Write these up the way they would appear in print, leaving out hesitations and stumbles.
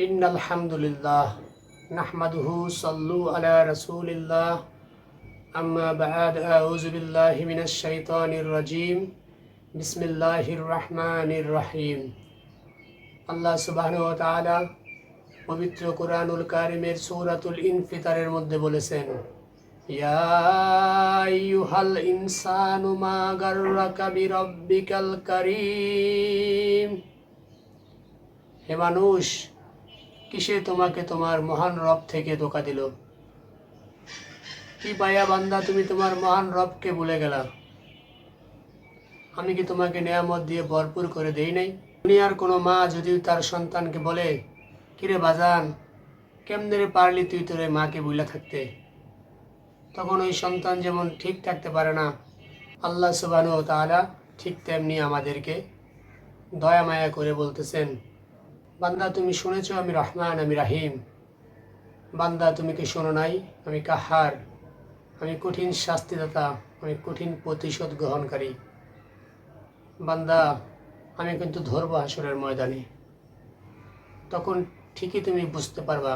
ইন্নাল হামদুলিল্লাহ নাহমাদুহু সাল্লু আলা রাসূলিল্লাহ আম্মা বা'দ আউযু বিল্লাহি মিনাশ শাইতানির রাজীম বিসমিল্লাহির রহমানির রহিম। আল্লাহ সুবহানাহু ওয়া তাআলা পবিত্র কুরআনুল কারীমের সূরাতুল ইনফিতারের মধ্যে বলেছেন, ইয়া আইয়ুহাল ইনসানু মা গাররাকা বিরাব্বিকাল কারীম। হে মানুষ, কিসে তোমাকে তোমার মহান রব থেকে ধোঁকা দিল? কি পায়া বান্দা তুমি তোমার মহান রবকে ভুলে গেলা? আমি কি তোমাকে নেয়ামত দিয়ে ভরপুর করে দেই নাই? দুনিয়ার কোনো মা যদি তার সন্তানকে বলে, কিরে বাজান, কেমনে রে পারলি তুই তোর মাকে ভুলে থাকতে, তখন ওই সন্তান যেমন ঠিক থাকতে পারে না, আল্লাহ সুবহানাহু ওয়া তাআলা ঠিক তেমনি আমাদেরকে দয়া মায়া করে বলতেছেন, বান্দা তুমি শুনেছো আমি রহমান, আমি রাহিম। বান্দা তুমি কি শোনো নাই? আমি কাহার, আমি কঠিন শাস্তিদাতা, আমি কঠিন প্রতিশোধ গ্রহণকারী। বান্দা আমি কিন্তু ধরবো হাসরের ময়দানে। তখন ঠিকই তুমি বুঝতে পারবা,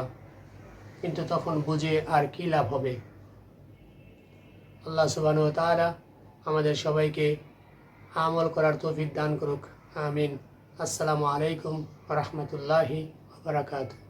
কিন্তু তখন বুঝে আর কি লাভ হবে? আল্লাহ সুবহানাহু ওয়া তাআলা আমাদের সবাইকে আমল করার তৌফিক দান করুক। আমিন। আসসালামু আলাইকুম ওয়া রাহমাতুল্লাহি ওয়া বারাকাতুহু।